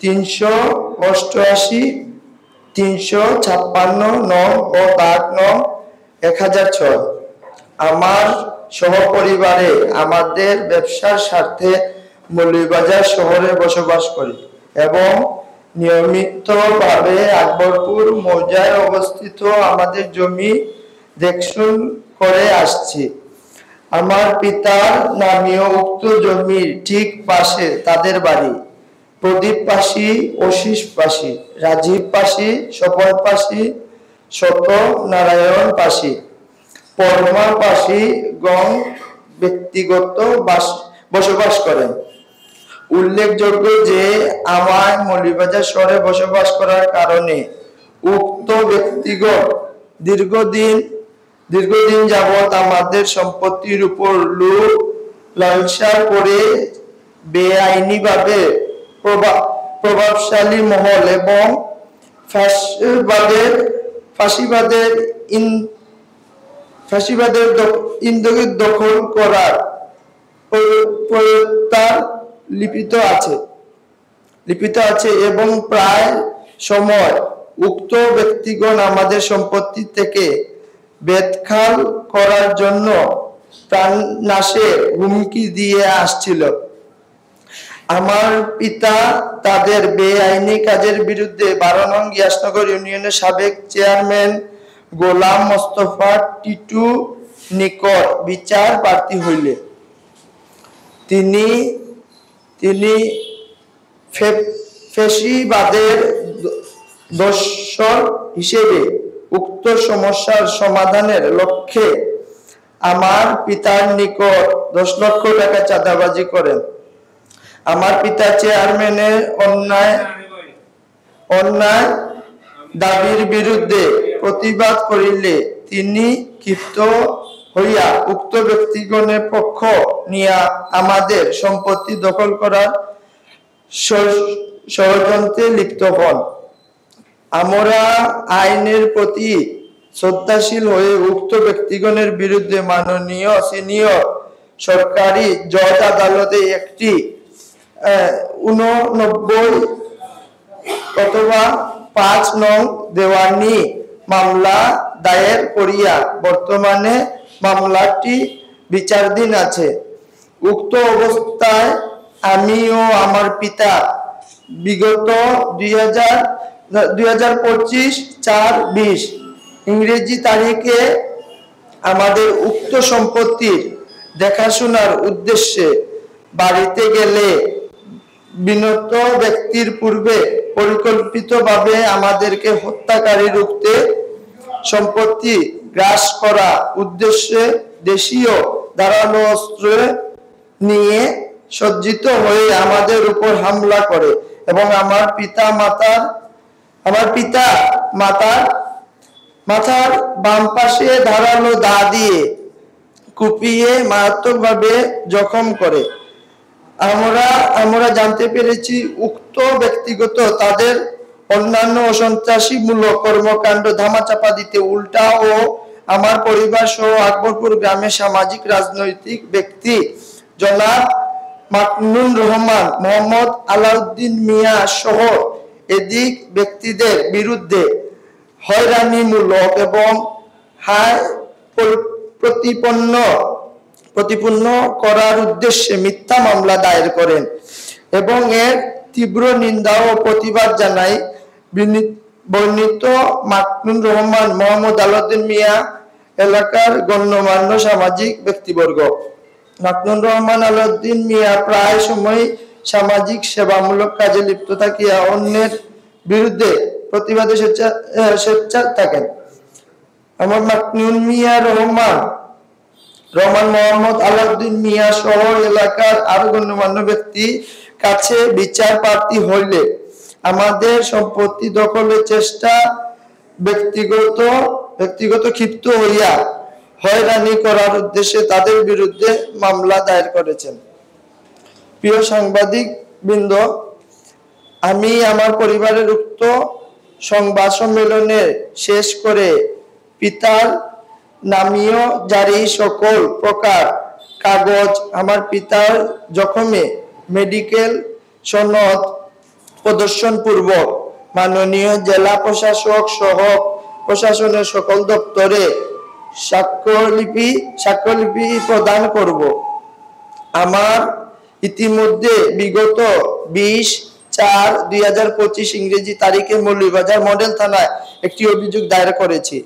388, 356 নং ও দাগ নং 1006। আমার সহপরিবারে আমাদের ব্যবসার স্বার্থে মৌলভীবাজার শহরে বসবাস করি এবং নিয়মিতভাবে আকবরপুর মৌজায় অবস্থিত আমাদের জমি দেখশুন করে আসছি। আমার পিতার নামীয় উক্ত জমির ঠিক পাশে তাদের বাড়ি। প্রদীপ পাশি, আশিস পাশি, রাজীব পাশি, স্বপন পাশি, সত্যনারায়ণ পাশি, পরমা পাশি গণ ব্যক্তিগত বসবাস করেন। উল্লেখযোগ্য যে আমার মৌলভীবাজার শহরে বসবাস করার কারণে উক্ত ব্যক্তিগণ দীর্ঘদিন যাবৎ আমাদের সম্পত্তির উপর লোভ লালসা করে বেআইনিভাবে প্রভাবশালী মহল এবং ফাঁসিবাদের ইন্ধন দখল করার প্রয়ত্ন লিপিত আছে এবং প্রায় সময় উক্ত ব্যক্তিগণ আমাদের সম্পত্তি থেকে বেদখল করার জন্য প্রাণনাশের হুমকি দিয়ে আসছিল। আমার পিতা তাদের বেআইনি কাজের বিরুদ্ধে 12 নং গিয়াসনগর ইউনিয়নের সাবেক চেয়ারম্যান গোলাম মোস্তফা টিটু নিকট বিচার প্রার্থী হইলে তিনি ফ্যাসিবাদের দোসর হিসেবে উক্ত সমস্যার সমাধানের লক্ষ্যে আমার পিতার নিকট 10 লক্ষ টাকা চাঁদাবাজি করেন। আমার পিতা চেয়ারম্যানের অন্যায় দাবির বিরুদ্ধে প্রতিবাদ করিলে তিনি ক্ষিপ্ত হইয়া উক্ত ব্যক্তিগণের পক্ষ নিয়ে আমাদের সম্পত্তি দখল করার ষড়যন্ত্রে লিপ্ত হন। আমরা আইনের প্রতি শ্রদ্ধাশীল হয়ে উক্ত ব্যক্তিগণের বিরুদ্ধে মাননীয় সিনিয়র সরকারি জজ আদালতে একটি 89/5 নং দেওয়ানি মামলা দায়ের করিয়া বর্তমানে মামলাটি বিচারাধীন আছে। উক্ত অবস্থায় আমি ও আমার পিতা বিগত 2025/4/20 ইংরেজি তারিখে আমাদের উক্ত সম্পত্তির দেখাশোনার উদ্দেশ্যে বাড়িতে গেলে বিনত ব্যক্তির পূর্বে পরিকল্পিতভাবে আমাদেরকে হত্যাকারী রুখতে সম্পত্তি গ্রাস করা উদ্দেশ্যে দেশীয় ধারালো অস্ত্র নিয়ে সজ্জিত হয়ে আমাদের উপর হামলা করে এবং আমার পিতা মাথার বাম পাশে ধারালো দা দিয়ে কুপিয়ে মারাত্মকভাবে জখম করে। আমরা জানতে পেরেছি উক্ত ব্যক্তিগত তাদের অন্যান্য সন্ত্রাসীমূলক কর্মকাণ্ড ধামাচাপা দিতে উল্টা ও আমার পরিবার সহ আকবরপুর গ্রামের সামাজিক রাজনৈতিক ব্যক্তি জনাব মাকনুন রহমান, মোহাম্মদ আলাউদ্দিন মিয়া সহ এদিক ব্যক্তিদের বিরুদ্ধে হয়রানিমূলক এবং প্রতিপন্ন করার উদ্দেশ্যে মিথ্যা মামলা দায়ের করেন এবং এর তীব্র নিন্দা ও প্রতিবাদ জানাই বর্ণিত মাকনুন রহমান, মোহাম্মদ আলাউদ্দিন মিয়া এলাকার গণ্যমান্য সামাজিক ব্যক্তিবর্গ। মাকনুন রহমান আলাউদ্দিন মিয়া প্রায় সময় সামাজিক সেবামূলক কাজে লিপ্ত থাকিয়া অন্যের বিরুদ্ধে প্রতিবাদে স্বেচ্ছা থাকেন। আমার মাকনুন মিয়া রহমান মোহাম্মদ আলাউদ্দিন মিয়া সহ এলাকার আরো গণ্যমান্য ব্যক্তি কাছে বিচার প্রার্থী হইলে আমাদের সম্পত্তি দখলের চেষ্টা ব্যক্তিগত ক্ষিপ্ত হইয়া হয়রানি করার উদ্দেশ্যে তাদের বিরুদ্ধে মামলা দায়ের করেছেন। প্রিয় সাংবাদিক বৃন্দ, আমি আমার পরিবারের উক্ত সংবাদ সম্মেলনের শেষ করে পিতার নামীয় জারি সকল প্রকার কাগজ, আমার পিতার জখমে মেডিকেল সনদ, প্রদর্শন পূর্বক মাননীয় জেলা প্রশাসক সহ প্রশাসনের সকল দপ্তরে স্বাক্ষরলিপি প্রদান করব। আমার ইতিমধ্যে বিগত 20/4/2025 ইংরেজি তারিখে মৌলভীবাজার মডেল থানায় একটি অভিযোগ দায়ের করেছি।